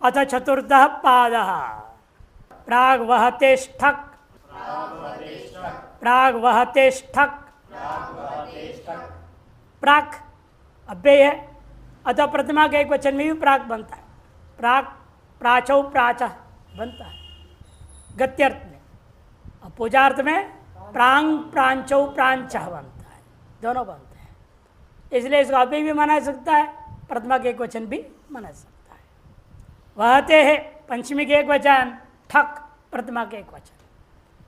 अथ चतुर्थः पादः प्राग्वहतेष्ठक् प्राग्वहतेष्ठक् प्राक् अव्यय है अतः प्रतिमा के एक वचन में भी प्राक बनता है। प्राक प्राचौ प्राचः बनता है गत्यर्थ में, और पूजार्थ में प्रांग प्रांचौ प्रांचः बनता है, दोनों बनते हैं। इसलिए इसको अव्यय भी माना सकता है, प्रतिमा के एक वचन भी माना सकता है। वहते है पंचमी के एक वचन, ठक प्रतिमा के एक वचन।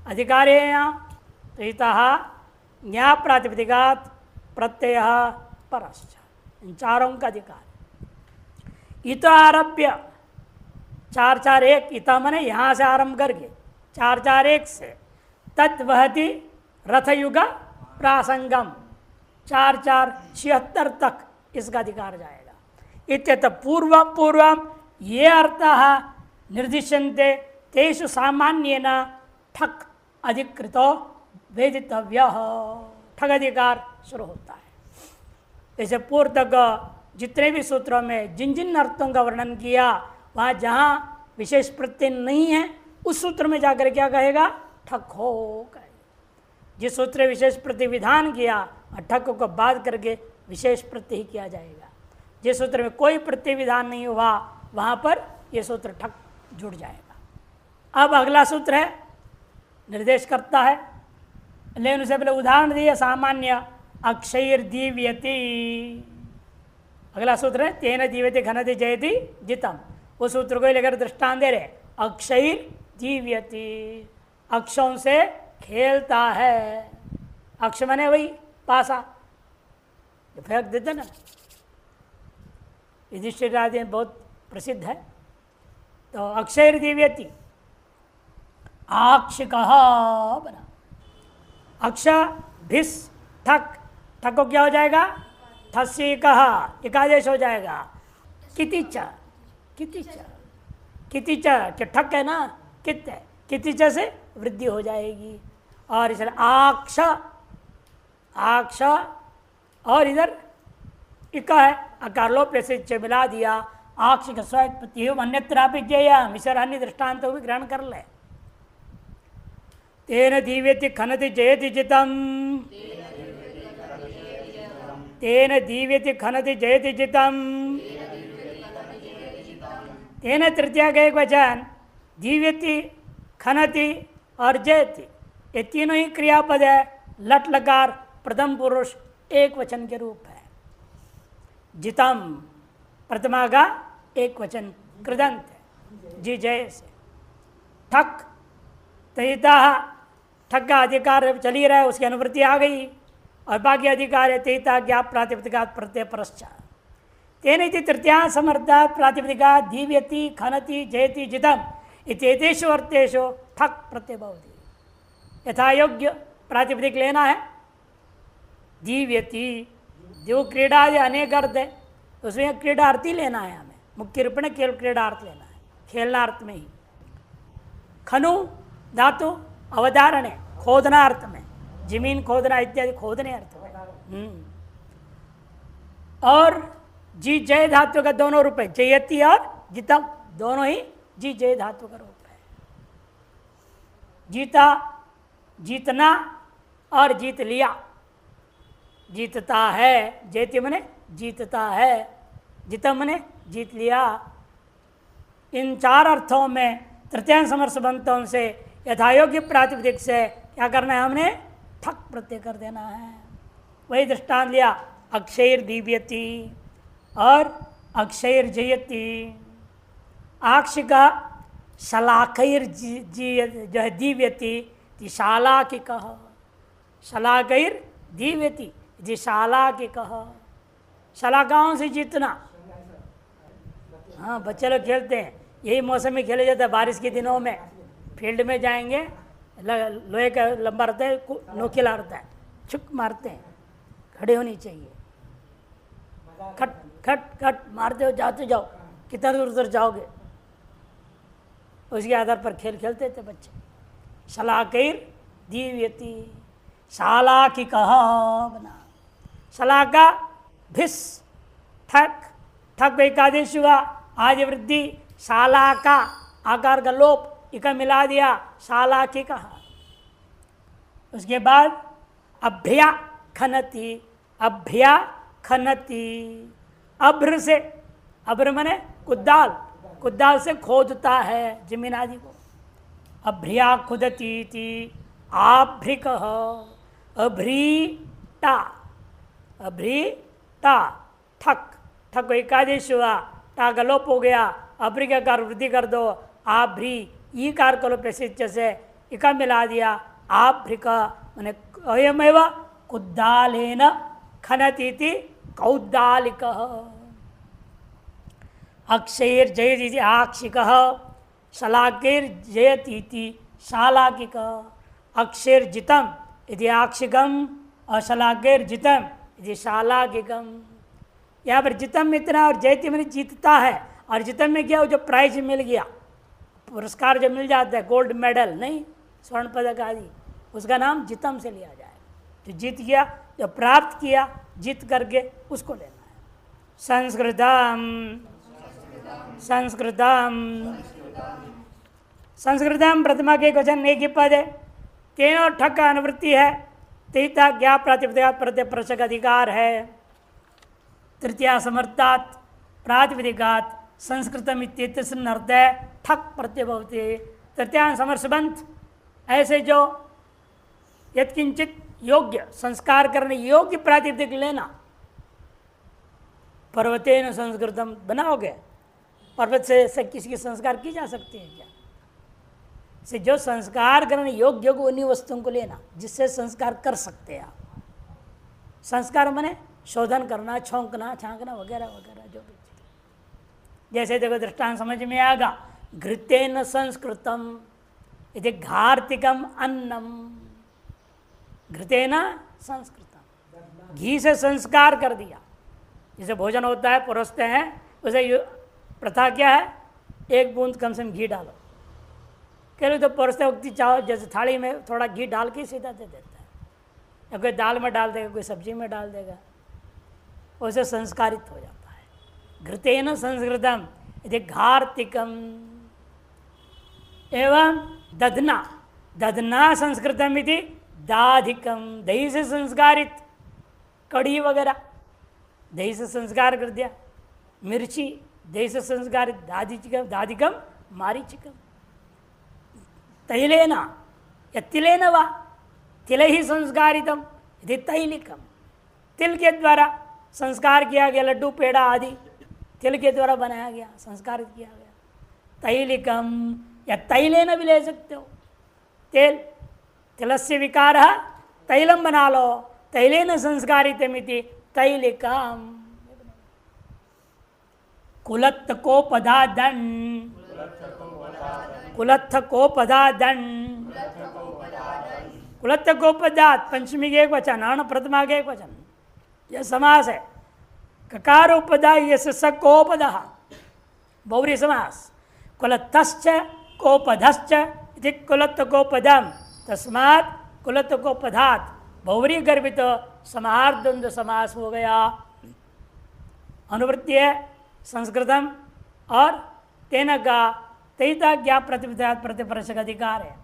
अधिकार है यहाँ तो हितः ज्ञा प्रातिपदिकात् प्रत्यय परश्च, इन चारों का अधिकार है। इत आरभ्य 4-4-1 इता मने यहाँ से आरंभ करके 4-4-1 से तत्वहति रथयुग प्रासंगम 4-4-76 तक इसका अधिकार जाएगा। इत्यत पूर्वम पूर्वम ये अर्थः निर्दिश्यन्ते तेषु सामान्येन ठक अधिकृतो वेदितव्यः। ठग अधिकार शुरू होता है। जैसे पूर्व तक जितने भी सूत्रों में जिन जिन अर्थों का वर्णन किया, वहाँ जहाँ विशेष प्रत्यय नहीं है उस सूत्र में जाकर क्या कहेगा, ठक हो कहेगा। जिस सूत्र विशेष प्रत्यय विधान किया और ठक को बाद करके विशेष प्रत्यय ही किया जाएगा। जिस सूत्र में कोई प्रत्यय विधान नहीं हुआ वहाँ पर यह सूत्र ठक जुड़ जाएगा। अब अगला सूत्र है, निर्देश करता है, लेकिन उससे पहले उदाहरण दिया सामान्य अक्षयर दीव्यति। अगला सूत्र है तेन दीव्यति घनति जयति जितम। उस सूत्र को लेकर दृष्टांत दे रहे, अक्षयर दीव्यति, अक्षों से खेलता है। अक्ष मने वही पासा फेंक देते ना, युधिष्ठिर आदि में बहुत प्रसिद्ध है। तो अक्षयर दीव्यति आक्षिकः बना। अक्ष भिस ठक, ठक को क्या हो जाएगा, ठस्य कहा एकादेश हो जाएगा। कितिच कितिच कितिच के ठक है ना, कित है, कितिच से वृद्धि हो जाएगी। और इधर आक्ष आक्ष और इधर इका है, अकार लोप से मिला दिया। आक्षिक स्वयं अन्यत्रापि ज्ञेयम्, इसे अन्य दृष्टांत भी ग्रहण कर ले। तेन दीव्यति खनति जयति जितम, तेन दीव्यति खनति जयति जितम। तेन तृतीया का एक वचन दीव्यति खनति और जयति, ये तीनों ही क्रियापद है। लट लकार प्रथम पुरुष एक वचन के रूप है। जितम प्रतिमा का एक वचन कृदंत है, जी जय से। ठक तहिता, ठक का अधिकार चल ही रहा है, उसकी अनुवृत्ति आ गई। और बाकी अधिकार है तहिता ज्ञाप प्रातिपदिकात् प्रत्यय परश्चात्। तेन तृतीया समर्थात् प्रातिपदिकात् दीव्यति खनति जयति जितम इत्येतेषु अर्थेषु ठक प्रत्यय भवति। यथा योग्य प्रातिपदिक लेना है। दीव्यति जो क्रीडा अनेक अर्थ है, उसमें क्रीडार्थी लेना है हमें। मुख्य रूप में केवल क्रीडार्थ लेना है, खेलना अर्थ में ही। खनु धातु अवधारण है, खोदना अर्थ में, जमीन खोदना इत्यादि खोदने अर्थ में। और जी जय धातु का दोनों रूप है, जयति और जितम, दोनों ही जी जय धातु का रूप है। जीता जीतना और जीत लिया, जीतता है, जयति मने जीतता है, जितम मने जीत लिया। इन चार अर्थों में तृतीयांश समर्थ बंतों से यथायोग्य प्रातिपदिक से क्या करना है, हमने ठक प्रत्यय कर देना है। वही दृष्टांत लिया, अक्षयर दीव्यति और अक्षयर जयति। आक्षिका शलाकैर जो है दीव्यति शाला की कह, शलाकैर दीव्यति शाला की कह। शलाकाओं से जीतना, हाँ बच्चे लोग खेलते हैं, यही मौसम में खेले जाता है। बारिश के दिनों में फील्ड में जाएंगे, लोहे का लंबा रहता है, नोकीला रहता है, छुक मारते हैं, खड़े होनी चाहिए। खट खट खट मारते हो, जाते जाओ, कितना दूर दूर जाओगे, उसके आधार पर खेल खेलते थे बच्चे। शलाकैर दीव्यति शाला की कह बना। शला का भिस ठक, ठक एकादेश हुआ, आदि वृद्धि शाला का आकार का लोप इका मिला दिया, शाला की कहा। उसके बाद अभ्या खनति, अभ्या खनति, अभ्र से, अभ्र मने कुदाल, कुदाल से खोदता है जमीन आदि को। अभ्रिया खुदती थी, आभ्रिक, अभ्रीटा, अभ्रीटा, ठक, ठक को एकादेश हुआ, टा का लोप हो गया, अभ्री का कार वृद्धि कर दो, आभ्री, ई कार का लोप से इका मिला दिया, आभ्रिक मैंने अयमेव कुद्दालेन खनतीति कौद्दालिक। अक्षैर जयति आक्षिक, शलाकेर जयतीति शालाकिक, अक्षैर जितम यदि आक्षिकम और शलाकेर जितम यदि शालाकिकम। यहाँ पर जितम में इतना और जयति में जीतता है, और जितम में क्या, जो प्राइज मिल गया, पुरस्कार जो मिल जाता है, गोल्ड मेडल नहीं, स्वर्ण पदक आदि, उसका नाम जितम से लिया जाए। जो जीत गया, जो प्राप्त किया जीत करके, उसको लेना है। संस्कृतम, संस्कृतम, संस्कृतम प्रथमा के वचन एक ही पद है, तीनों ठक का अनुवृत्ति है, तीता ज्ञा प्रातिपदिकात प्रत्यय प्रसक अधिकार है, तृतीया समर्थात प्रातिपदिकात संस्कृतम इत्येतस्मिन् अर्थे ठक प्रत्यय भवति। तृतीया समर्थबंध, ऐसे जो यत्किंचित योग्य संस्कार करने योग्य प्रातिपदिक लेना। पर्वतेन संस्कृतम बनाओगे, पर्वत से किसी की संस्कार की जा सकती है क्या? से जो संस्कार करने योग्य को उन्हीं वस्तुओं को लेना जिससे संस्कार कर सकते हैं आप। संस्कार माने शोधन करना, छौंकना, छांकना वगैरह वगैरह जो भी। जैसे देखो दृष्टांत समझ में आएगा, घृतेन संस्कृतम यदि घार्तिकम अन्नम, घृतेन संस्कृतम, घी से संस्कार कर दिया। जैसे भोजन होता है, परोसते हैं, उसे प्रथा क्या है, एक बूंद कम से कम घी डालो। कह लो तो परोसते वक्त चाहो जैसे थाली में थोड़ा घी डाल के सीधा दे देता है, या कोई दाल में डाल देगा, कोई सब्जी में डाल देगा, उसे संस्कारित हो जाता है। घृतेन संस्कृतम यदि घार्तिकम, एवं दधना, दधना संस्कृतम यदि दाधिकम, दही से संस्कारित, कढ़ी वगैरह दही से संस्कार कर दिया, मिर्ची दही से संस्कारित, दाधिकम, दाधिकम मारीचिकम। तैलेना या तिलेन वा, तिल ही संस्कारितम यदि तैलिकम, तिल के द्वारा संस्कार किया गया, लड्डू पेड़ा आदि तिल के द्वारा बनाया गया, संस्कारित किया गया। तैलिकम या तैलेन भी ले सकते हो, तेल, तिलस्य विकार तैलम बना लो, तैलेन संस्कारितमिति तैलिकम। कुलत्थ को पदादन, कुलत्थ को पदादन, कुलत्थ को पदात पंचमी के एक वचन, अण प्रथमा के एक वचन, यह समास है। ककार उपदा यस सकोपदः, बहुव्रीहि समास। कुलत्थश्च कोपधश्च इति कुलत्थ कोपदम, तस्मात् कुलत्थ कोपधात् बहुव्रीहि गर्भित समाहार द्वंद्व समास हो गया। अनुवृत्ति है संस्कृतम और तेन का तैता ज्ञा प्रतिपदात प्रतिपरशक अधिकार है।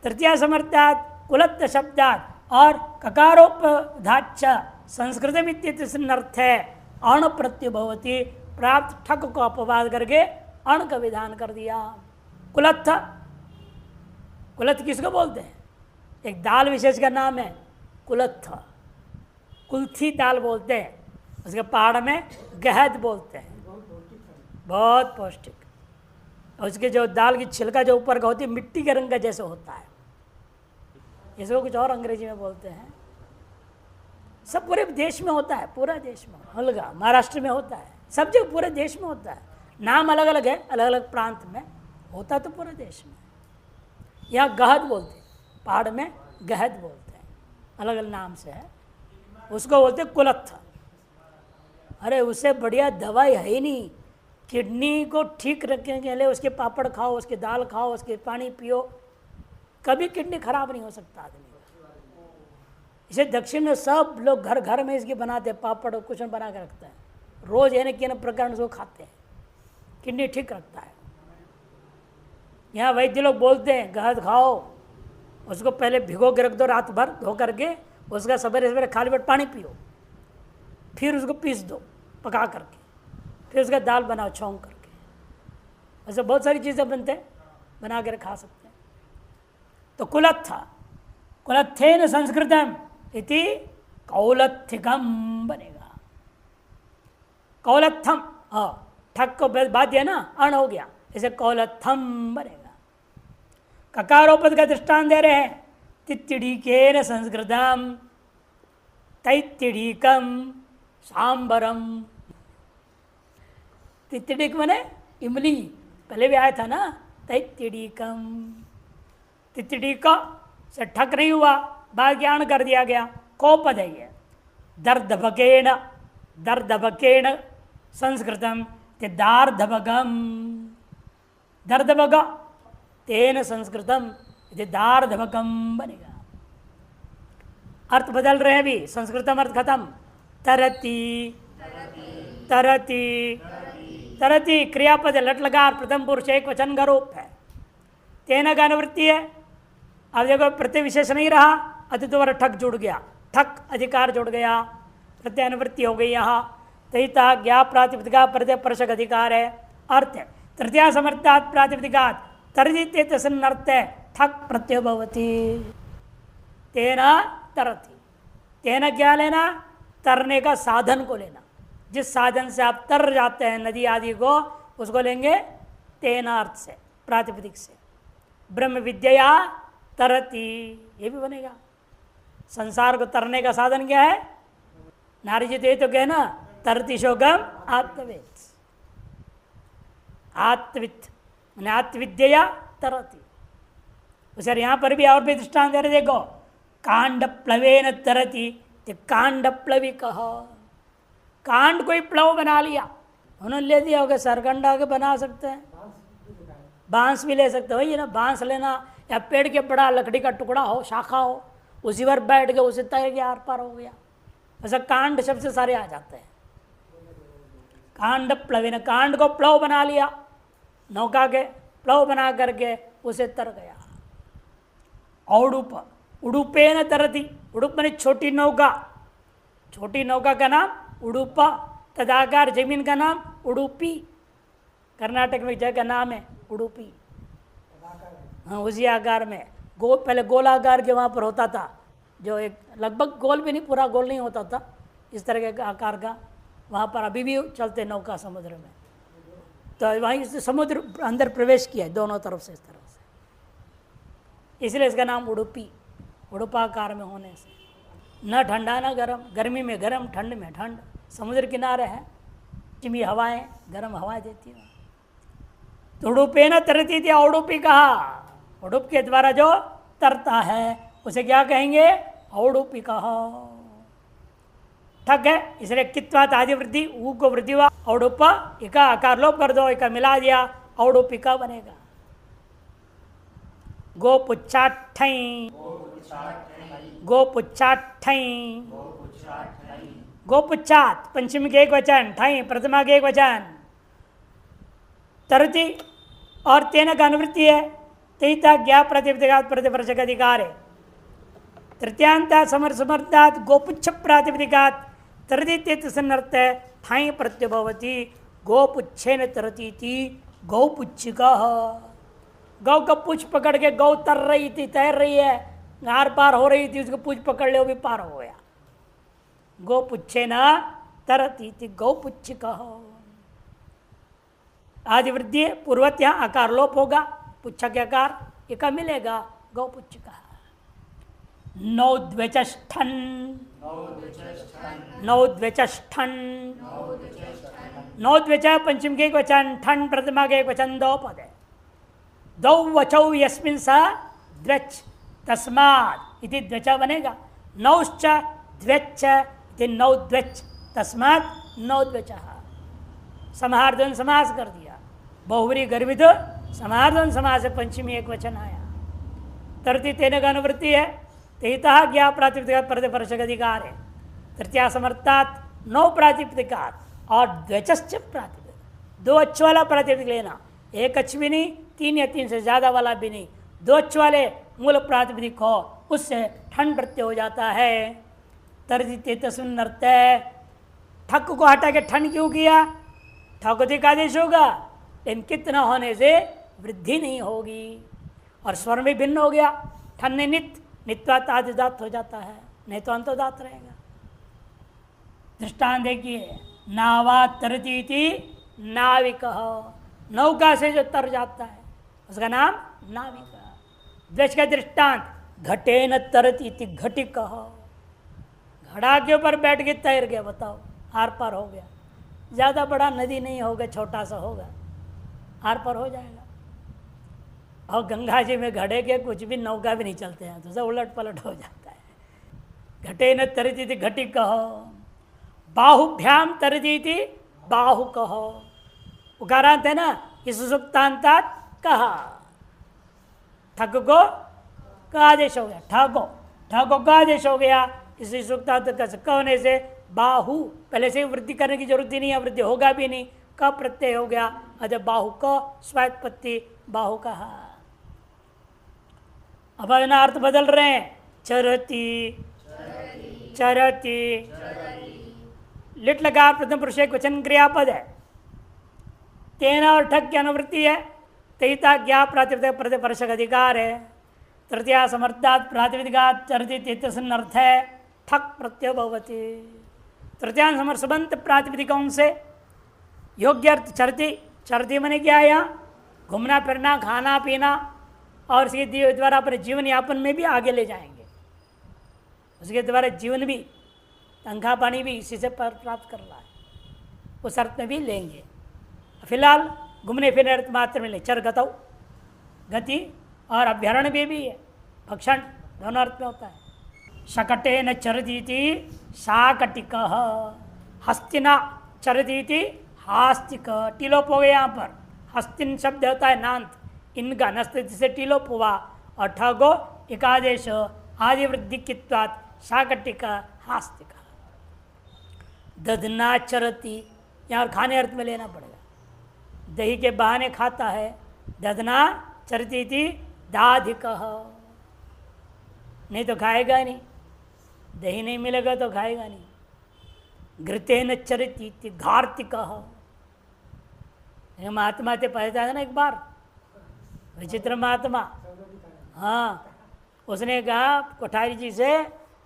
तृतीया समर्थात कुलत्थ शब्दात और ककारोपधाच्च संस्कृतम इत्यस्मिन् अर्थे अण प्रत्यय भवति, प्राप्त ठक को अपवाद करके अण का विधान कर दिया। कुलत्थ, कुलत्थ किसको बोलते हैं? एक दाल विशेष का नाम है कुलत्थ, कुल्थी दाल बोलते हैं, उसके पहाड़ में गहद बोलते हैं, बहुत पौष्टिक। और उसके जो दाल की छिलका जो ऊपर का होती है मिट्टी के रंग का जैसे होता है, इसको कुछ और अंग्रेजी में बोलते हैं। सब पूरे देश में होता है, पूरा देश में, अलग महाराष्ट्र में होता है, सब जगह पूरे देश में होता है। नाम अलग अलग है, अलग अलग प्रांत में होता तो पूरे देश में। यहाँ गहद बोलते हैं, पहाड़ में गहद बोलते हैं, अलग अलग नाम से है, उसको बोलते हैं कुलत्थ। अरे उससे बढ़िया दवाई है ही नहीं। किडनी को ठीक रखने के लिए उसके पापड़ खाओ, उसकी दाल खाओ, उसके पानी पियो, कभी किडनी खराब नहीं हो सकता आदमी का। इसे दक्षिण में सब लोग घर घर में इसकी बनाते हैं, पापड़ और कुछ बना के रखते हैं, रोज यानी कि प्रकार उसको खाते हैं, किडनी ठीक रखता है। यहाँ वैद्य लोग बोलते हैं गहद खाओ, उसको पहले भिगो के रख दो रात भर धो करके, उसका सवेरे सवेरे खाली पेट पानी पियो, फिर उसको पीस दो पका करके, फिर उसका दाल बनाओ छौंक करके। ऐसे बहुत सारी चीज़ें बनते हैं, बना कर खा सकते हैं। तो कुलत्थ, कुलत्थेन संस्कृतम इति कौलत्थिकम बनेगा। कौलत्थम, हाँ ठक को बाद दिया ना, अण हो गया, इसे कौलत्थम बनेगा। ककारोपद का दृष्टांत दे रहे हैं, तित्तिडीकेन संस्कृतम तैत्तिडीकम सांबरम। तित्तिडीक मने इमली, पहले भी आया था ना, तैत्तिडीकम। तित्तिडीक से ठक नहीं हुआ, बाद ज्ञान कर दिया गया, कोपद है ये। दर्दभकेन, दर्दभकेन संस्कृतम ते दार्धभगम, दर्दभग तेन संस्कृतम ये दार्धभगम बनेगा। अर्थ बदल रहे हैं भी, संस्कृतम अर्थ खत्म। तरती, तरती, तरती क्रियापद लट लगा, प्रथम पुरुष एक वचन का रूप है। तेन का अनुवृत्ति है। अब देखो प्रत्यय विशेष नहीं रहा, अतिद्वारा ठक जुड़ गया, ठक अधिकार जुड़ गया, प्रत्यय अनुवृत्ति हो गई यहाँ। तहिता ज्ञा प्रातिपदिका प्रत्यय परशक अधिकार है। अर्थ तृतीया समर्थात् प्रातिपदिकात् तरदिते तस्नर्थ ठक प्रत्यय भवति। तेना तरति, तेना क्या लेना, तरने का साधन को लेना। जिस साधन से आप तर जाते हैं नदी आदि को, उसको लेंगे तेना अर्थ से, प्रातिपदिक से। ब्रह्म विद्या तरति, ये भी बनेगा। संसार को तरने का साधन क्या है? नारी जी तो कहे ना, तरति शोकम आत्मवेद, आत्मविद मैंने आत्मविद्या तरति। उसे यहाँ पर भी और भी दृष्टांत दे रहे, देखो कांड प्लवेन तरति, कांड प्लवी कह, कांड कोई प्लव बना लिया, उन्होंने ले दिया होगा, सरकंडा के बना सकते हैं, बांस भी ले सकते हो, वही ना, बांस लेना या पेड़ के बड़ा लकड़ी का टुकड़ा हो, शाखा हो, उसी पर बैठ के उसे तैर के आर पार हो गया। ऐसा कांड शब्द से सारे आ जाते हैं। कांड प्लवेन, कांड को प्लव बना लिया, नौका के प्लव बना करके उसे तर गया। औडुप, उडुपेन तरति, उडुप माने छोटी नौका, छोटी नौका का नाम उडुप, तदाकार जमीन का नाम उडुपी, कर्नाटक में जगह का नाम है उडुपी। हाँ उसी आकार में, पहले गोलाकार के वहाँ पर होता था, जो एक लगभग गोल भी नहीं, पूरा गोल नहीं होता था, इस तरह के आकार का, वहाँ पर अभी भी चलते नौका समुद्र में। तो वहीं से समुद्र अंदर प्रवेश किया दोनों तरफ से, इस तरफ से, इसलिए इसका नाम उडुपी, उडुपाकार में होने से। न ठंडा न गर्म, गर्मी में गर्म, ठंड में ठंड, समुद्र किनारे है, चिमी हवाएं, गर्म हवाएं देती है। तो उडुपे न तरती थी, औडुपी कहा, उडुप के द्वारा जो तरता है उसे क्या कहेंगे? औडुपी कहा। ठग है, इसलिए कित्वात आदि वृद्धि, ऊ को वृद्धि हुआ, औडुप, इका आकार लोप कर दो, इका मिला दिया, औडुपिका बनेगा। गोपुच्छाठई, गोपुच्छाठई, गोपुच्छात पंचमी के एक वचन, ठई प्रथमा के एक वचन। तरति और तेन का अनुवृत्ति है, तहिता ज्ञा प्रतिपदिकात् प्रतिवर्षक अधिकार है। तृतीयांता समर्थात् गोपुच्छ प्रातिपदिकात् तरति सन्नर्थ है, ठाई प्रत्यय भवति, गोपुच्छेन तरती थी गौपुच्छिका। गौ का पूछ पकड़ के गौ तर रही थी, तैर रही है, आर पार हो रही थी, उसको पूछ पकड़ ले, वो भी पार हो गया। गोपुच्छेन तरती थी गौपुच्छिका। आदि वृद्धि पूर्वत यहाँ आकार लोप होगा, पुच्छ के आकार एक मिलेगा, गौपुच्छिका। नौद्वेचष्ठन, नौद्वेचष्ठन, नौद्वेच पंचम के एक वचन, ठन प्रथमा के एक वचन, दो पद है। दौ वचौ यस्मिन् स द्वेच तस्मात् इति द्वेच बनेगा। नौश्च द्वेच इति नौद्वेच तस्मात् नौद्वेचः। समाहारद्वंद समास कर दिया, बहुव्रीहि गर्भित समाहारद्वंद समास से पंचमी एक वचन आया। तरति तेन का अनुवृत्ति है, तहिता ज्ञा प्रातिपदिकात् प्रतिवर्षक अधिकार है। तृतीया समर्थात् नौ प्रातिपदिकात् और द्वेचश्च प्रातिपदिक, दो अच्छ वाला प्रातिपदिक लेना, एक अच्छ भी नहीं, तीन या तीन से ज़्यादा वाला भी नहीं, दो अच्छ वाले मूल प्रातिपदिक हो, उससे ठन प्रत्यय हो जाता है। तर्जिते तस्मिन् अर्थे, ठक को हटा के ठन क्यों किया? ठकोतिक आदेश होगा, लेकिन कितना होने से वृद्धि नहीं होगी और स्वर में भिन्न हो गया। ठन ने नित, नित्वात आदिदात हो जाता है, नहीं तो अंतोदात रहेगा। दृष्टांत देखिए, नावा तरती नाविक, नौका से जो तर जाता है उसका नाम नाविक। द्वेष का दृष्टांत, घटे न तरती घटिक, घड़ा के ऊपर बैठ के तैर गया, बताओ आर पार हो गया। ज़्यादा बड़ा नदी नहीं होगा, छोटा सा होगा, आर पार हो जाएगा। और गंगा जी में घड़े के कुछ भी नौका भी नहीं चलते हैं, तो सब उलट पलट हो जाता है। घटे न तरती थी घटी कहो, बाहुभ्याम तरती थी बाहु कहो। उकारांत है ना, इस सुक्तांतात कहा, ठग को का आदेश हो गया, ठगो का आदेश हो गया, इसी सुक्तांत कहने से बाहु पहले से वृद्धि करने की जरूरत ही नहीं है, वृद्धि होगा भी नहीं, का प्रत्यय हो गया, अतः बाहु को स्वात्पत्ति बाहु कहा। अब अर्थ बदल रहे हैं, चरती चरती, लिट लगा प्रथम पुरुष एक वचन क्रियापद है, तेना और ठग की अनुवृत्ति है, तयिता ज्ञा प्रातिपदिक प्रतिपर्शक अधिकार है, तृतीया समर्थात् प्रातिपदिकात् चरती तस्मिन् अर्थ है, ठक प्रत्यय भवति। तृतीयांश समर्सबंत प्रातिपदिकों से योग्य अर्थ चरती, चरती मैंने क्या है? यहाँ घूमना फिरना, खाना पीना और इसके द्वारा अपने जीवन यापन में भी आगे ले जाएंगे, उसके द्वारा जीवन भी, पंखा पानी भी इसी से प्राप्त कर रहा है, उस अर्थ में भी लेंगे। फिलहाल घूमने फिरने अर्थ मात्र में ले, चर गतौ, गति और अभ्यारण भी है, भक्षण दोनों अर्थ में होता है। शकटे न चरदीति शाकटिक, हस्तिना चरदीति हास्तिक, टिलोप हो गया यहाँ पर, हस्तिन शब्द होता है नांत, इनका नस्तित से टिलोप हुआ, और ठगो एकादेश आदि वृद्धि कित्वात् शाकटिक हास्तिक। दधना चरती, यहाँ खाने अर्थ में लेना पड़ेगा, दही के बहाने खाता है, दधना चरती थी दाधिक, नहीं तो खाएगा नहीं, दही नहीं मिलेगा तो खाएगा नहीं। घृतेन चरती थी घार्तिक, महात्मा थे पहचाना ना एक बार, विचित्र महात्मा, हाँ, उसने कहा कोठारी जी से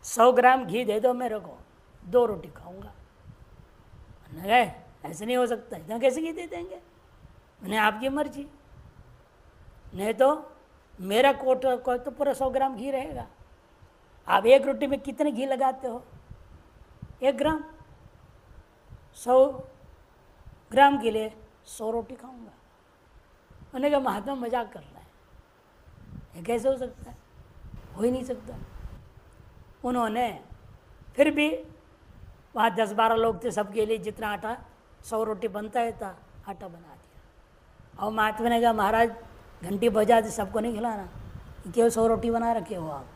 100 ग्राम घी दे दो मेरे को, 2 रोटी खाऊंगा। गए, ऐसे नहीं हो सकता, इतना कैसे घी दे देंगे? मैंने आपकी मर्जी, नहीं तो मेरा कोट को तो पूरा 100 ग्राम घी रहेगा। आप एक रोटी में कितने घी लगाते हो? 1 ग्राम, 100 ग्राम के लिए 100 रोटी खाऊंगा। उन्होंने कहा महात्मा मजाक कर रहा है, ये कैसे हो सकता है? हो ही नहीं सकता। उन्होंने फिर भी वहाँ 10-12 लोग थे, सबके लिए जितना आटा 100 रोटी बनता है था, आटा बना दिया। और महात्मा ने कहा महाराज घंटी बजा दी, सबको नहीं खिलाना, क्यों 100 रोटी बना रखे हो आप,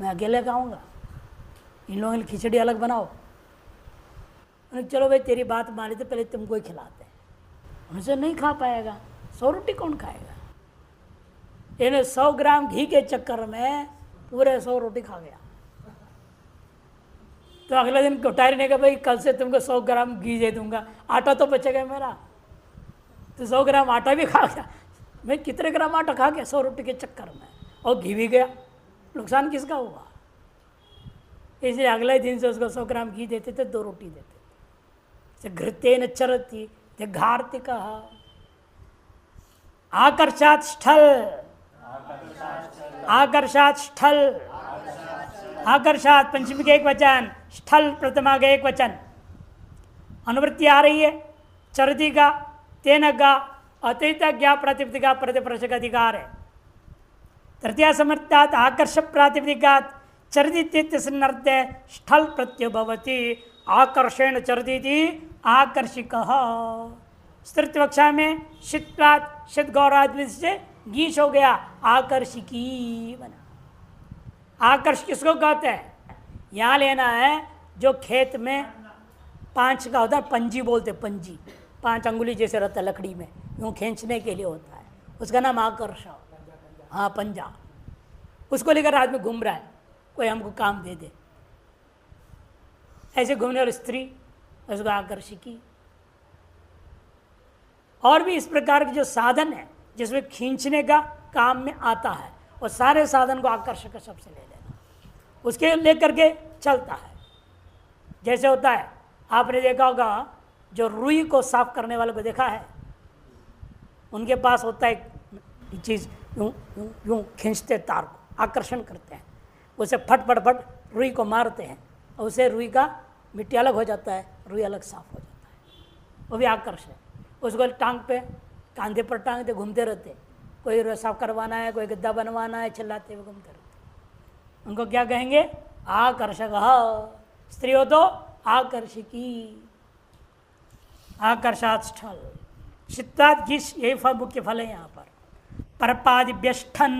मैं अकेले खाऊंगा, इन लोगों की खिचड़ी अलग बनाओ। उन्होंने चलो भाई तेरी बात मान ली, तो पहले तुमको ही खिलाते हैं। उनसे नहीं खा पाएगा, 100 रोटी कौन खाएगा? इन्हें 100 ग्राम घी के चक्कर में पूरे 100 रोटी खा गया। तो अगले दिन कोठारी ने कहा भाई कल से तुमको 100 ग्राम घी दे दूंगा, आटा तो बचेगा मेरा। तो 100 ग्राम आटा भी खा गया। मैं कितने ग्राम आटा खा गया 100 रोटी के चक्कर में, और घी भी गया। नुकसान किसका हुआ? इसलिए अगले दिन से उसको 100 ग्राम घी देते थे, 2 रोटी देते थे। घृतेन चरती ते घार्तिक, आकर्षात् स्थल, आकर्षात् स्थल, आकर्षात् पंचमी के एक वचन, स्थल प्रथमा का एक वचन, अनुवृत्ति आ रही है चरती का, तेन का, अतिरिक्त ज्ञा प्रातिपदिका प्रतिप्रशक अधिकार है। तृतीया समर्थात् आकर्ष प्रातिपदिकात् चरती सन्नर्थ स्थल प्रत्यय भवति, आकर्षेण चरती आकर्षिक। स्तृत्य कक्षा में शित्वात् शित गौराद्वित से गीश हो गया, आकर्षिकी बना। आकर्ष किसको कहते हैं? यहाँ लेना है जो खेत में 5 का होता है, पंजी बोलते, पंजी, 5 अंगुली जैसे रहता है लकड़ी में, यूँ खींचने के लिए होता है, उसका नाम आकर्षण। हाँ, पंजा। उसको लेकर आदमी घूम रहा है, कोई हमको काम दे दे, ऐसे घूमने वाली स्त्री उसको आकर्षिकी। और भी इस प्रकार के जो साधन है जिसमें खींचने का काम में आता है, और सारे साधन को आकर्षक शब्द से ले लेना, उसके लेकर के चलता है। जैसे होता है, आपने देखा होगा जो रुई को साफ करने वाले को देखा है, उनके पास होता है एक चीज़, यूँ यूँ यूँ खींचते तार को, आकर्षण करते हैं, उसे फट फट फट रुई को मारते हैं, और उसे रुई का मिट्टी अलग हो जाता है, रुई अलग साफ हो जाता है, वो भी आकर्षण। उसको टांग पे, कांधे पर टांगते घूमते रहते, कोई साफ करवाना है, कोई गद्दा बनवाना है, चिल्लाते हुए घूमते रहते। उनको क्या कहेंगे? आकर्षक। स्त्री हो तो आकर्षिकी, आकर्षात स्थल, चित्तात् गीस, यही फल मुख्य फल है यहाँ पर। परपादिभ्यष्ठन,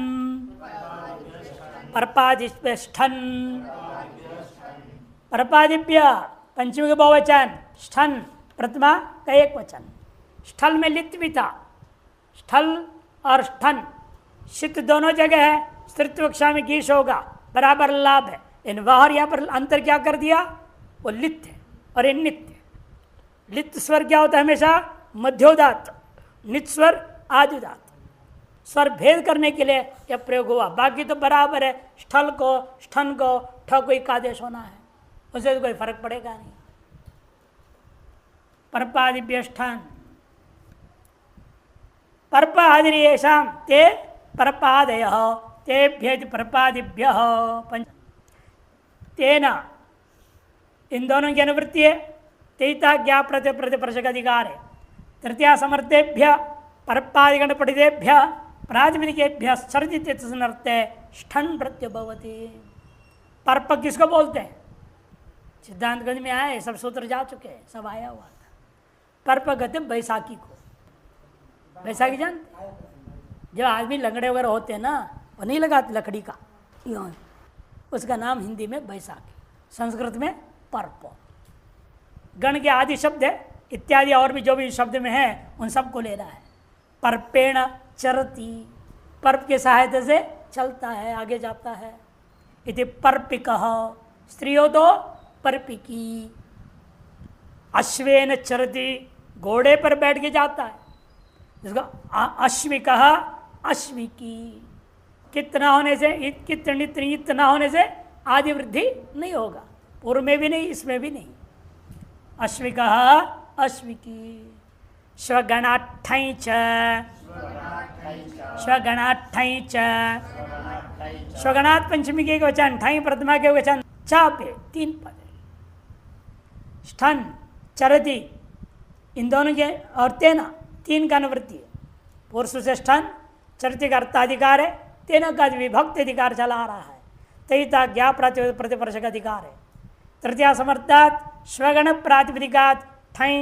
परपादिभ्यष्ठन, परपादिभ्य पंचमी के बहुवचन, स्थन प्रथमा का एक वचन। स्थल में लित भी था, स्थल और स्थन शित दोनों जगह है, स्त्रीत्व कक्षा में गीश होगा, बराबर लाभ है। इन बाहर यहाँ पर अंतर क्या कर दिया? वो लित है और ये नित्य। लित स्वर क्या होता है? हमेशा मध्योदात, नित स्वर आदिदात। स्वर भेद करने के लिए यह प्रयोग हुआ, बाकी तो बराबर है। स्थल को, स्थन को ठ को एक आदेश होना है, उससे तो कोई फर्क पड़ेगा नहीं। परपादिभ्य स्थन, परपादिरेषां ते परपादयः, तेभ्य परपादिभ्यः पंच। तेना, इन दोनों की अनुवृत्ति है। तेता ज्ञा प्रत्यय प्रतिप्रशक अधिकार है। तृतीया समर्थेभ्य परपादिगण पठितेभ्य प्रातिपदिकेभ्य सर्जिते स्थन प्रत्यय भवति। परप किसको बोलते हैं? सिद्धांत गंज में आए, सब सूत्र जा चुके हैं, सब आया हुआ था। परप कहते हैं बैसाखी को। बैसाखी जानते? जब आदमी लंगड़े वगैरह होते हैं ना, वो नहीं लगाते लकड़ी का, उसका नाम हिंदी में बैसाखी, संस्कृत में पर्प। गण के आदि शब्द है, इत्यादि और भी जो भी शब्द में है उन सबको लेना है। पर्पेण चरति, पर्प के सहायता से चलता है, आगे जाता है। इति पर्पिकः, स्त्री हो तो पर्पिकी। अश्वेन चरति, घोड़े पर बैठ के जाता है, जिसको अश्विकः, अश्विकी। कितना होने से, इतना होने से आदि वृद्धि नहीं होगा, पूर्व में भी नहीं, इसमें भी नहीं। अश्विकः, अश्विकी। स्वगणाठै च, स्वगणाठै च, स्वगणात् पंचमी के एक वचन, ठै प्रथमा के वचन, चापे 3 पद। स्थन, चरति, इन दोनों के, और तेना 3 का अनुवृत्ति है। पुरुष से स्थन, चरति का अर्थाधिकार है, तेना का विभक्त अधिकार चला आ रहा है। तयिता ज्ञा प्रतिप्रशक अधिकार है। तृतीया समर्थात स्वगण प्रातिपदिकात ठै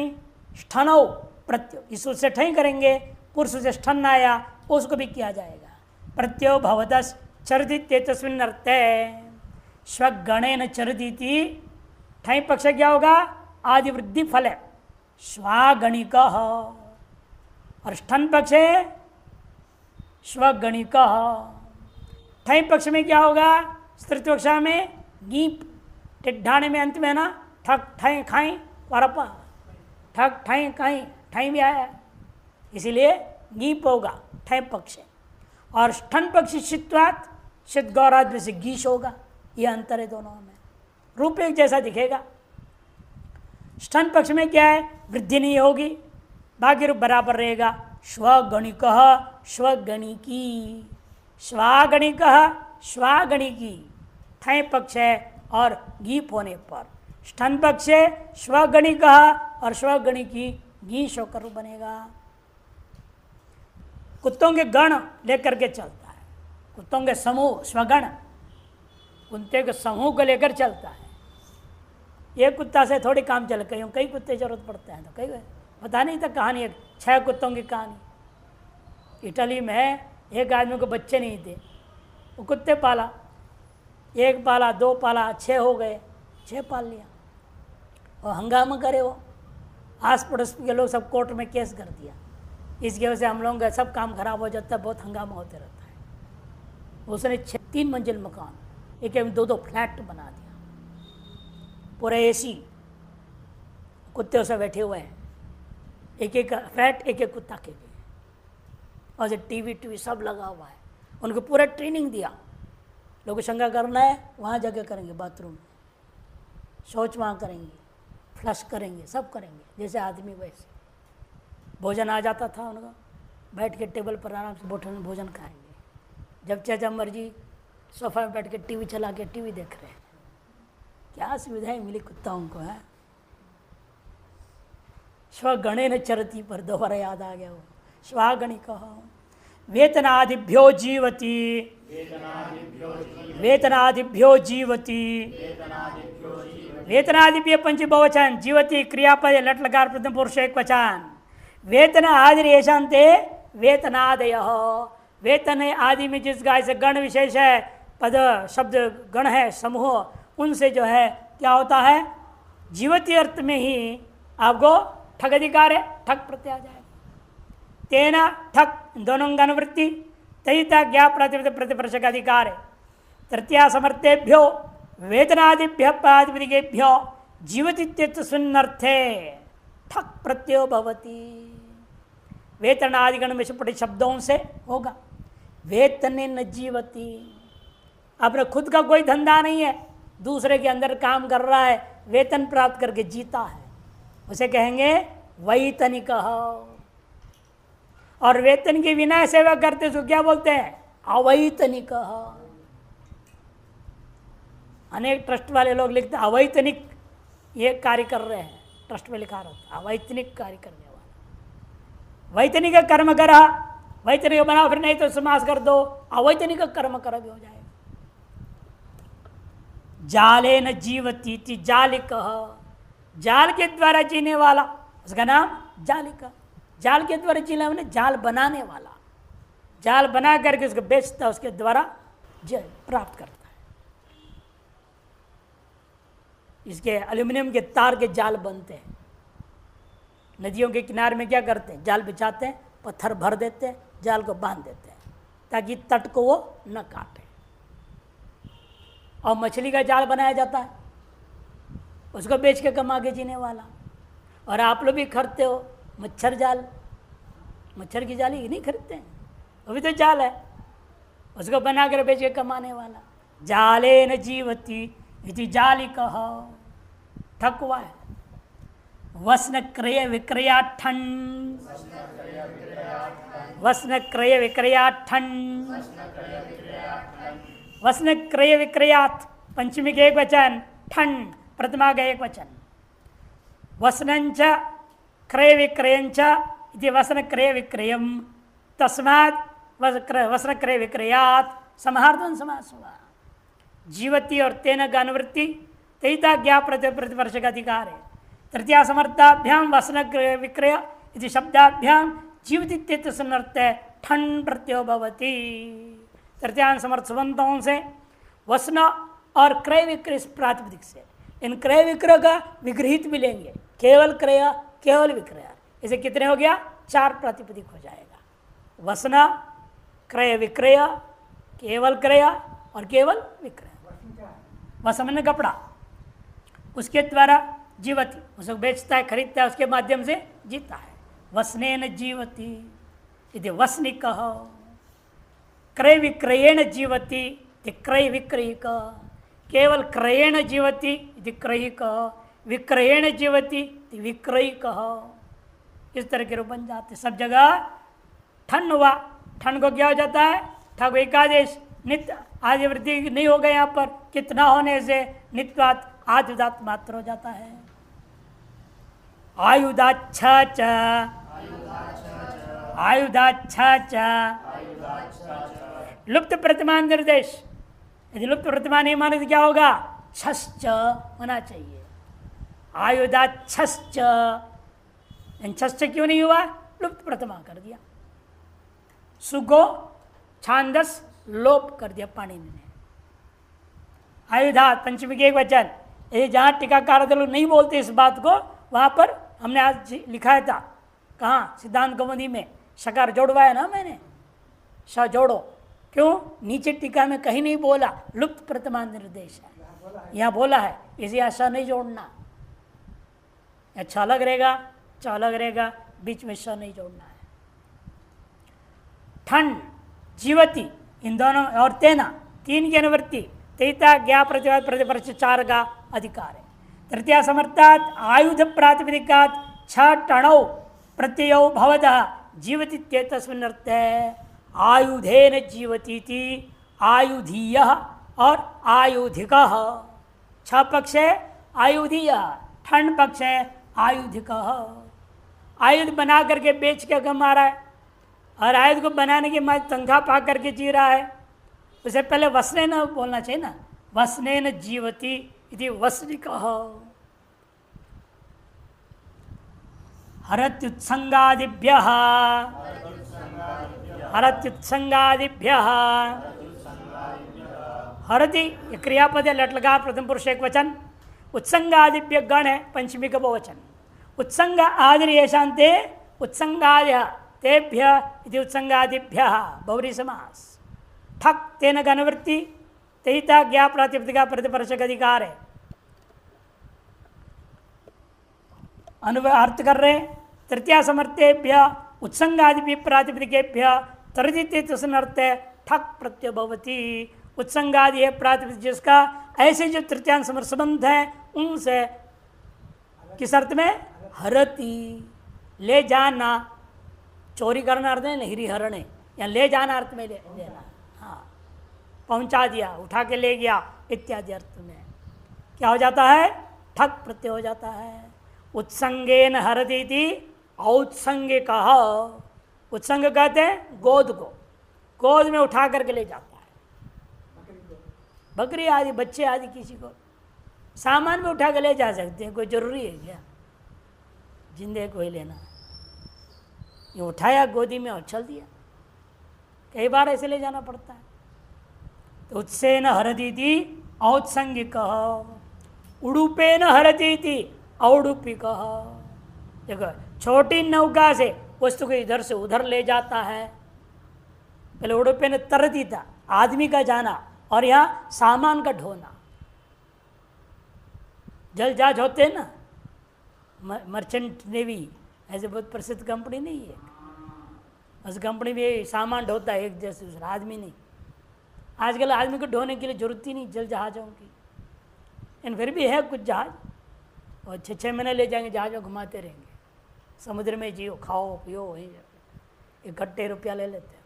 स्थनौ प्रत्यय, इस से ठै करेंगे, पुरुष से स्थन आया उसको भी किया जाएगा। प्रत्यय भवदस चरदित्य तस्मिन् अर्थे, स्वगणेन चरदिति। ठै पक्ष क्या होगा? आदि वृद्धि फल है, स्वागणिक। और स्थन पक्ष है स्वगणिक। ठै पक्ष में क्या होगा? स्त्रीत्व कक्षा में गीप, टिड्ढाने में अंत में है ना, ठक ठै खाई परपा, ठक ठै खाई, ठै भी आया, इसीलिए गीप होगा, ठै पक्ष है। और स्थन पक्ष शित्वात, शित गौराद से गीश होगा। यह अंतर है दोनों में, रूप एक जैसा दिखेगा। स्थन पक्ष में क्या है? वृद्धि नहीं होगी, बाकी रूप बराबर रहेगा। स्वगणिक, स्वगणिकी, स्वागणिक, स्वागणिकी। ठै पक्ष है और गीप होने पर। स्थन पक्ष है स्वगणिक और स्वगणिकी, गीश होकर बनेगा। कुत्तों के गण लेकर के चलता है, कुत्तों के समूह, स्वगण, कुत्ते के समूह को लेकर चलता है। एक कुत्ता से थोड़ी काम चल, कई कुत्ते जरूरत पड़ते हैं, तो कई पता नहीं था कहानी, 6 कुत्तों की कहानी। इटली में एक आदमी को बच्चे नहीं थे, वो कुत्ते पाला, 1 पाला, 2 पाला, 6 हो गए, 6 पाल लिया। और हंगामा करे वो, आस पड़ोस के लोग सब कोर्ट में केस कर दिया। इसकी वजह से हम लोगों का सब काम खराब हो जाता है, बहुत हंगामा होते रहता है। उसने 3 मंजिल मकान, एक 2 फ्लैट बना दिया, पूरे AC, कुत्ते उसे बैठे हुए हैं, एक फ्लैट एक कुत्ता के लिए, और टीवी सब लगा हुआ है। उनको पूरा ट्रेनिंग दिया, लोगों शंका करना है वहाँ जगह करेंगे, बाथरूम शौच वहाँ करेंगे, फ्लश करेंगे, सब करेंगे जैसे आदमी वैसे। भोजन आ जाता था उनका, बैठ के टेबल पर आराम से भोजन खाएंगे, जब चाचा मर्जी सोफा में बैठ के टीवी चला के टीवी देख रहे हैं। क्या सुविधाएं मिली कुत्ताओं को है। स्वगणे न चरती पर दोबारा याद आ गया वो, स्वागणी कहो। वेतनादिभ्यो जीवती, वेतनादिभ्यो जीवती, वेतनादिभ्य पंच बहुवचन, जीवती क्रियापद लट लकार प्रथम पुरुष एक वचन। वेतन आदि येषान्ते वेतनादय, वेतन आदि में जिस गाय से गण विशेष है, पद शब्द गण है, समूह, उनसे जो है क्या होता है, जीवती अर्थ में ही आपको ठग अधिकार है, ठग प्रत्यय आ जाएगा। तेना ठग दोनों गणवृत्ति तयिता ज्ञा प्रतिपद प्रतिप्रशक अधिकार है। तृतीया समर्थेभ्यो वेतनादिभ्य प्रातिपदिकेभ्यो जीवतीत्यर्थ सुन्नर्थे ठक प्रत्ययो भवति। वेतन आदि गण में से शब्दों से होगा। वेतने न जीवती, अपने खुद का कोई धंधा नहीं है, दूसरे के अंदर काम कर रहा है, वेतन प्राप्त करके जीता है, उसे कहेंगे वैतनिक। और वेतन के बिना सेवा करते उसको क्या बोलते हैं, अवैतनिक। अनेक ट्रस्ट वाले लोग लिखते हैं अवैतनिक ये कार्य कर रहे हैं, ट्रस्ट में लिखा रहता है अवैतनिक कार्य करने वाला। वैतनिक कर्म करा, वैतनिक बना, फिर नहीं तो समास कर दो, अवैतनिक कर्म करा भी हो जाएगा। जाले न जीवती, जालिक, जाल के द्वारा जीने वाला, उसका नाम जालिक। जाल के द्वारा जीने वाला जाल बनाने वाला, जाल बना करके उसको बेचता, उसके द्वारा प्राप्त करता है। इसके एल्यूमिनियम के तार के जाल बनते हैं। नदियों के किनारे में क्या करते हैं, जाल बिछाते हैं, पत्थर भर देते हैं, जाल को बांध देते हैं ताकि तट को वो न काटे। और मछली का जाल बनाया जाता है, उसको बेच के कमा के जीने वाला। और आप लोग भी खरीदते हो मच्छर जाल, मच्छर की जाली नहीं खरीदते हैं, वो भी तो जाल है, उसको बना कर बेच के कमाने वाला। जाले न जीवती इति जालिक, ठकुआ है। वसन क्रय विक्रयाठन, वसन क्रय विक्रयाठन, वसन क्रय विक्रयात् पंचमी के एक वचन, ठन प्रथमा का एक वचन। वसनंच क्रय विक्रयंच इति वसन क्रय विक्रयम, तस्मात् वसन क्रय विक्रयात् समाहार्दन समास हुआ। जीवती और तेन का अनुवृत्ति तयिता ज्ञा प्रतिवर्ष का अधिकार है। तृतीया समर्थाभ्याम वसन क्रय विक्रय इति शब्दाभ्याम जीवतीत्यर्थ सुनर्थ ठन प्रत्ययो भवति। तृतीयांश समर्थ सुबंतों से वसन और क्रय विक्रय प्रातिपदिक से, इन क्रय विक्रय का विग्रहित भी लेंगे, केवल क्रय केवल विक्रय, इसे कितने हो गया, 4 प्रातिपदिक हो जाएगा। वसना, क्रय विक्रय, केवल क्रय और केवल विक्रय। वसन कपड़ा, उसके द्वारा जीवती, उसको बेचता है, खरीदता है, उसके माध्यम से जीता है। वसनेन जीवती इति वसनिक, क्रय विक्रयेण जीवती इति क्रय विक्रयिक, केवल क्रयेण जीवती इति क्रयिक, विक्रयेण जीवती इति विक्रयिक। इस तरह के रूप बन जाते सब जगह। ठन हुआ, ठन को क्या हो जाता है, ठग एकादेश नित्य आदि वृद्धि नहीं हो गए, यहाँ पर कितना होने से नित्वात आयुधात मात्र हो जाता है। आयुधाच्छा च, आयुधाच्छा च, लुप्त प्रतिमान निर्देश, यदि लुप्त प्रतिमान नहीं माने तो क्या होगा, छश्च होना चाहिए। आयुधाच्छश्च, छश्च क्यों नहीं हुआ, लुप्त प्रतिमा कर दिया। सुगो छांदस लोप कर दिया पाणिनि ने। आयुधा पंचमी के एक वचन, ये जहाँ टीकाकार लोग नहीं बोलते इस बात को, वहाँ पर हमने आज लिखा था, कहाँ सिद्धांत कौमुदी में शकार जोड़वाया ना मैंने, श जोड़ो। क्यों? नीचे टीका में कहीं नहीं बोला, लुप्त प्रथमान निर्देश है, यहाँ बोला है, इसी आशा नहीं जोड़ना। अच्छा अलग रहेगा, च अलग रहेगा, बीच में श नहीं जोड़ना है। ठंड, जीवती, इन दोनों और तेना, तीन की अनुवृत्ति, तेता ज्ञा प्रतिवाद प्रतिपक्ष चार का अधिकार है। तृतीया समर्थात आयुध प्रातिपदिकात छ टणौ प्रत्ययो भवतः जीवति तस्मिन् अर्थे आयुधेन जीवती थी आयुधीय और आयुधिक। छ पक्ष है आयुधीय, ठंड पक्ष है आयुधिक। आयुध बना करके बेच के कमा रहा है और आयुध को बनाने के बाद तनख्वाह पा करके जी रहा है। उसे पहले वसने न बोलना चाहिए ना, वसने न जीवती इति वसनिक। हरत्युत्संगादिभ्य हरति क्रियापद है, लट लगा, प्रथम पुरुष एक वचन। उत्संगादिभ्य गण है, पंचमी का बहुवचन। उत्संग आदि येषान्ते उत्संगादि तेभ्य इति उत्संगादिभ्य बहुव्रीहि समास। ठक तेन गणवृत्ति तेता ज्ञा प्रातिपदिका प्रतिपर्शक अधिकार है। अर्थ कर रहे तृतीया समर्थेभ्य उत्संगादि प्रातिपदिकेभ्य तर्जिते तस्मर्थ ठक प्रत्यय भवति। उत्संगादि है प्रातिपदिक जिसका, ऐसे जो तृतीयांश समर्थ संबंध है उनसे किस अर्थ में? हरति, ले जाना, चोरी करना अर्थ है, हिरी हरणे, या ले जाना अर्थ में लेना, हाँ, पहुंचा दिया, उठा के ले गया इत्यादि अर्थ में क्या हो जाता है? ठक प्रत्यय हो जाता है। उत्संगेन हरति थी औत्संगिक। उत्संग कहते हैं गोद को, गोद में उठा करके ले जाता है। बकरी आदि, बच्चे आदि किसी को सामान में उठा के ले जा सकते हैं, कोई जरूरी है क्या जिंदे को ही लेना? ये उठाया गोदी में और चल दिया, कई बार ऐसे ले जाना पड़ता है। तो उत्सेन हरति थी औत्संगिक, उड़ूपेन हरति थी औडुपिक। देखो छोटी नौका से वस्तु को इधर से उधर ले जाता है। पहले उड़ूपेन तरती था, आदमी का जाना, और यहाँ सामान का ढोना। जल जहाज होते हैं ना, मर्चेंट नेवी ऐसे बहुत प्रसिद्ध कंपनी नहीं है, उस कंपनी में सामान ढोता है एक जैसे, दूसरा आदमी नहीं। आजकल आदमी को ढोने के लिए जरूरत ही नहीं जल जहाज़ों की, इन फिर भी है कुछ जहाज, और 6-6 महीने ले जाएंगे जहाज में, घुमाते रहेंगे, समुद्र में जियो, खाओ पियो, वहीं इकट्ठे रुपया ले लेते हैं।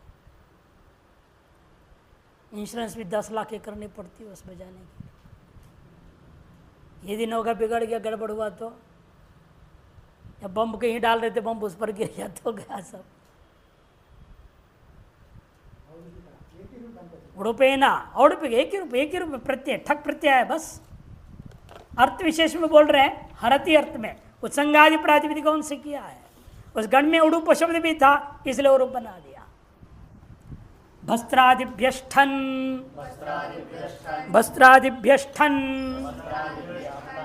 इंश्योरेंस भी 10 लाख की करनी पड़ती है उस बजाने की। यदि नौका बिगड़ गया, गड़बड़ हुआ तो, या बम कहीं डाल रहे थे, बम उस पर गिर गया तो गया सब। उड़ुपेना और एक ही रूप प्रत्यय, ठक प्रत्यय है बस। अर्थ विशेष में बोल रहे हैं, हरति अर्थ में उत्संगादि प्रातिपदिक कौन से किया है? उस गण में उड़ूप शब्द भी था, इसलिए उड़ूप बना दिया। वस्त्रादिभ्यष्ठन, वस्त्रादिभ्यष्ठन,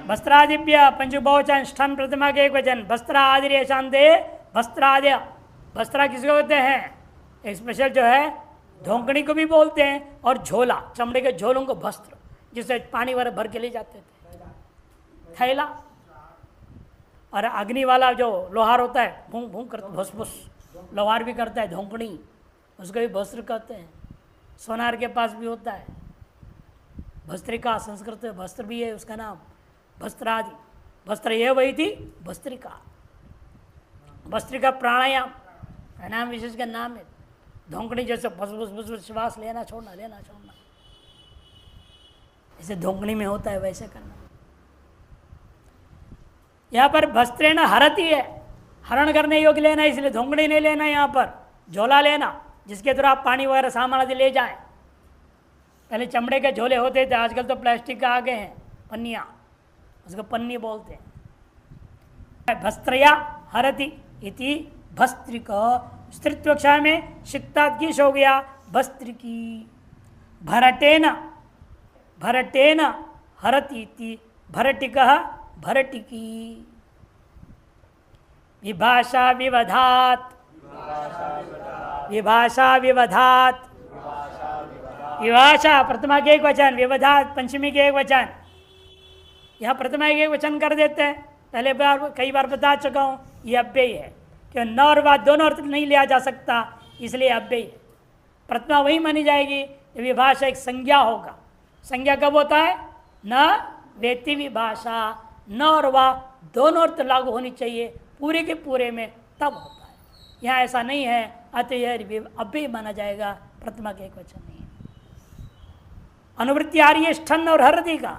वस्त्रादिभ्य पंचु बहुवचन,ष्ठन प्रथमा के एक वचन। वस्त्रादि रेशांते, वस्त्रादय, वस्त्रा किसको होते हैं? एक स्पेशल जो है धोंकड़ी को भी बोलते हैं, और झोला, चमड़े के झोलों को वस्त्र, जिससे पानी वाला भर के ले जाते थे, थैला। और अग्नि वाला जो लोहार होता है, भूं भूं करता, भुस भुस लोहार भी करता है, धोंकड़ी, उसको भी वस्त्र कहते हैं। सोनार के पास भी होता है भस्त्रिका, संस्कृत में वस्त्र भी है उसका नाम, वस्त्रादि। वस्त्र ये वही थी भस्त्रिका। भस्त्रिका प्राणायाम, प्राणायाम विशेष का नाम है। धोंकड़ी जैसे भस भस भस भस श्वास लेना छोड़ना, लेना छोड़ना, जैसे धोंकड़ी में होता है वैसे करना। यहाँ पर वस्त्रेण हरति है, हरण करने योग्य लेना, इसलिए धोंकड़ी नहीं लेना, यहाँ पर झोला लेना जिसके द्वारा आप पानी वगैरह सामान आदि ले जाएं। पहले चमड़े के झोले होते थे, आजकल तो प्लास्टिक का आ गए हैं, पन्नियाँ, उसको पन्नी बोलते हैं। भस्त्रया हरति इति भस्त्रिक, स्त्रीत्व कक्षा में शिक्तादीश हो गया, भस्त्रिकी। भरटेन, भरटेन हरति इति भरटिक, भरटिकी। विभाषा विवधात, विभाषा विवधात, विभाषा प्रथमा के एक वचन, विवधात पंचमी के एक वचन। यहाँ प्रथमा के एक वचन कर देते हैं, पहले बार कई बार बता चुका हूँ, ये अव्यय है कि न और वा दोनों अर्थ नहीं लिया जा सकता, इसलिए अव्यय है। प्रथमा वही मानी जाएगी विभाषा एक संज्ञा होगा। संज्ञा कब होता है? न वेति विभाषा, न और वा दोनों अर्थ लागू होनी चाहिए पूरे के पूरे में, तब होता है। यहाँ ऐसा नहीं है, अतः यह अव्यय माना जाएगा, प्रथमा के एक वचन नहीं है। अनुवृत्ति आ रही है स्थन और हरदि का,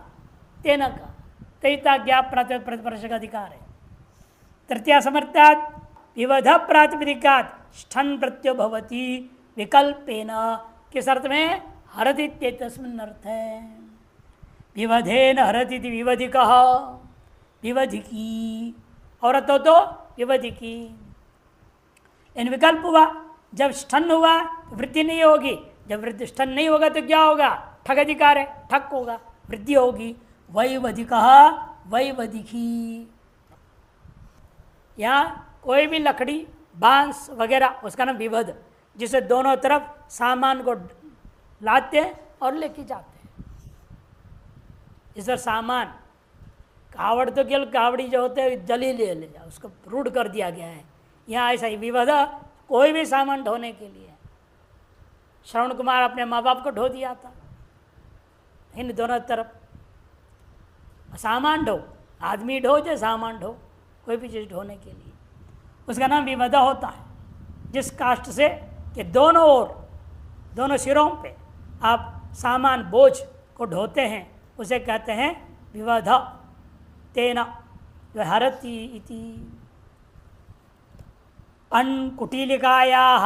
तेना का तैता ज्ञाप प्रतिपरक अधिकार है। तृतीया समर्थात विवध प्रातिपदिकात स्थन प्रत्यो भवति विकल्पेन, किस अर्थ में? हरति तस्मिन् अर्थ है। विवधेन हरति विवधिकः, विवधिकी, और अर्थ हो तो विवधिकी। इन विकल्प हुआ, जब स्थन हुआ तो वृद्धि नहीं होगी, जब वृद्धि स्थन नहीं होगा तो क्या होगा? ठग अधिकार है, ठक होगा, वृद्धि होगी। वैवधिकः वैवधिकी। यहाँ कोई भी लकड़ी बांस वगैरह उसका नाम विवध, जिसे दोनों तरफ सामान को लाते हैं और लेके जाते हैं। इस पर सामान कावड़ तो केवल कावड़ी जो होते हैं जली ले जाओ, उसको रूढ़ कर दिया गया है। यहाँ ऐसा ही विवध कोई भी सामान ढोने के लिए। श्रवण कुमार अपने माँ बाप को ढो दिया था, इन दोनों तरफ सामान ढो, आदमी ढो चाहे सामान ढो, कोई भी चीज़ ढोने के लिए उसका नाम विवधा होता है। जिस काष्ठ से कि दोनों ओर, दोनों सिरों पे आप सामान बोझ को ढोते हैं, उसे कहते हैं विवधा। तेना हरति इति। अण्कुटीलिकायाः,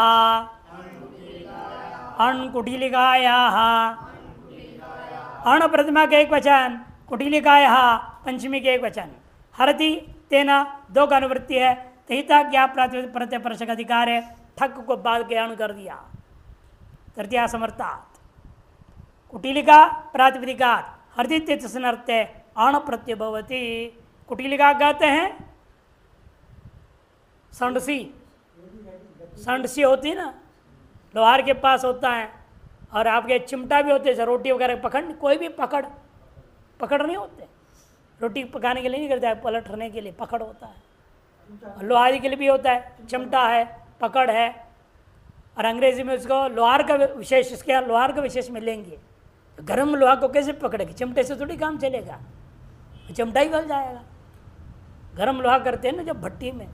अण्कुटीलिकायाः, अण प्रथमा के एक वचन, कुटीलिकायाः पंचमी के एक वचन। हरति तेना दो का अनुवृत्ति है, तहिता ज्ञाप प्रत्यपरक अधिकार है, ठक को बाद के अण कर दिया। तृतीया समर्थात कुटीलिका प्रातिपदिकात हरति तस्मिन् अण प्रत्यय भवति। कुटीलिका कहते हैं संडसी, संडसी होती ना, लोहार के पास होता है, और आपके चिमटा भी होते हैं, रोटी वगैरह पकड़, कोई भी पकड़ नहीं होते, रोटी पकाने के लिए नहीं करता है, पलटने के लिए पकड़ होता है। लोहारी के लिए भी होता है, चिमटा है, पकड़ है, और अंग्रेजी में उसको लोहार का विशेष, इसके यहाँ लोहार का विशेष मिलेंगे। तो गर्म लोहा को कैसे पकड़ेगी? चिमटे से थोड़ी काम चलेगा, चिमटा ही गल जाएगा। गर्म लोहा करते हैं ना जब भट्टी में,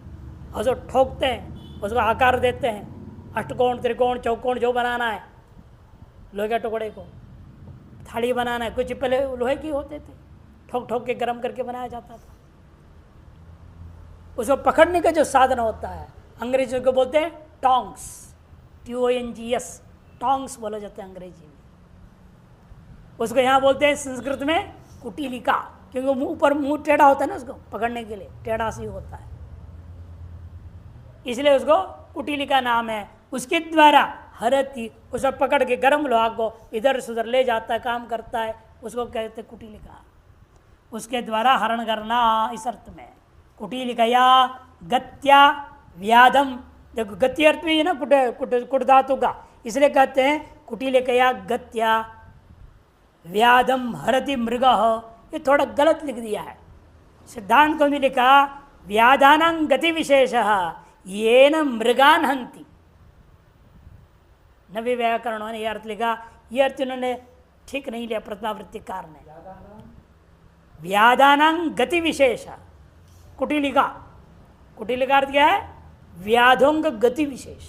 और उसको ठोकते हैं, उसको आकार देते हैं, अष्टकोण त्रिकोण चौकोण जो बनाना है, लोहे के टुकड़े को थाली बनाना है, कुछ पहले लोहे की होते थे, ठोक ठोक के गर्म करके बनाया जाता था। उसको पकड़ने का जो साधन होता है, अंग्रेजी को बोलते हैं टोंग्स, TONGS, टोंग्स बोला जाता है अंग्रेजी में। उसको यहाँ बोलते हैं संस्कृत में कुटीलिका, क्योंकि मुंह ऊपर मुंह टेढ़ा होता है ना, उसको पकड़ने के लिए टेढ़ा सी होता है, इसलिए उसको कुटीलिका नाम है। उसके द्वारा हरति, उसे पकड़ के गर्म लोहा को इधर से उधर ले जाता है, काम करता है, उसको कहते हैं कुटीलिका। उसके द्वारा हरण करना, इस अर्थ में कुटीलिकया गत्या व्याधम। देखो गति अर्थ भी है ना कुट धातु का, इसलिए कहते हैं कुटीलिकया गत्या व्याधम हरति मृग। ये थोड़ा गलत लिख दिया है, सिद्धांत को भी लिखा व्याधानां गति विशेष येन मृगान हंति। नवी व्याकरणों ने यह अर्थ लिखा, यह अर्थ उन्होंने ठीक नहीं लिया प्रथमावृत्तिकार ने। व्याधानां गति विशेष, कुटीलिका, कुटीलिका अर्थ क्या है? व्याधों का गति विशेष।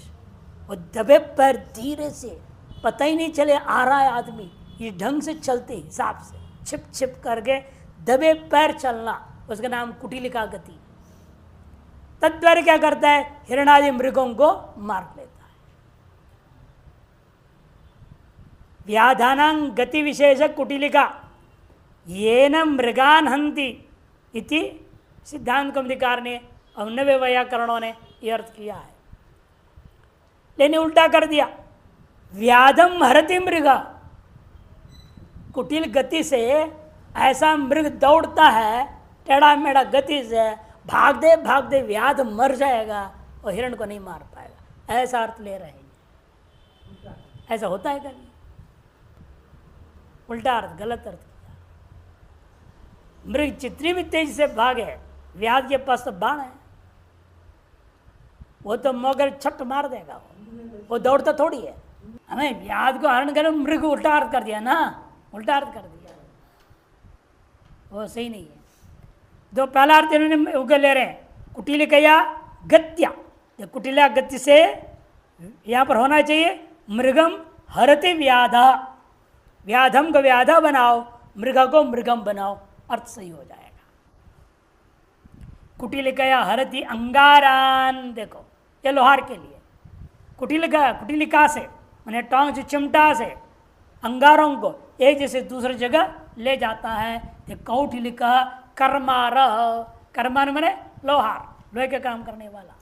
वो दबे पर धीरे से, पता ही नहीं चले आ रहा है आदमी, ये ढंग से चलते हिसाब से छिप छिप करके दबे पैर चलना, उसका नाम कुटीलिका गति। तद्वारा क्या करता है? हिरणादि मृगों को मार लेता है। व्याधानां गति विशेष कुटीलिका येन मृगान हंति इति सिद्धांत कौमुदीकार ने और नवे व्याकरणों ने यह अर्थ किया है। लेकिन उल्टा कर दिया, व्याधम हरति मृग। कुटिल गति से ऐसा मृग दौड़ता है टेढ़ा मेढ़ा गति से, भाग दे व्याध मर जाएगा और हिरण को नहीं मार पाएगा, ऐसा अर्थ ले रहे हैं। ऐसा होता है कभी? उल्टा अर्थ, गलत अर्थ किया। मृग जितनी भी तेज से भागे, व्याध के पास तो बाण है, वो तो मगर छट मार देगा, वो दौड़ता थोड़ी है। हमें व्याध को हरण कर मृग उल्टा अर्थ कर दिया ना, उल्टा अर्थ कर दिया, वो सही नहीं है। जो पहला अर्थ इन्होंने उगे ले रहे हैं, कुटिलिकया गत्या, कुटिला गति से यहाँ पर होना चाहिए मृगम हरति व्याधा, व्याधम को व्याधा बनाओ, मृग को मृगम बनाओ, अर्थ सही हो जाएगा। कुटिलिकया हरति अंगारान, देखो ये लोहार के लिए, कुटिलिका से मैंने टोंक से, चिमटा से अंगारों को एक जैसे दूसरी जगह ले जाता है। ये कौटिलिका कर्मार, कर्मान मैंने लोहार, लोहे के काम करने वाला।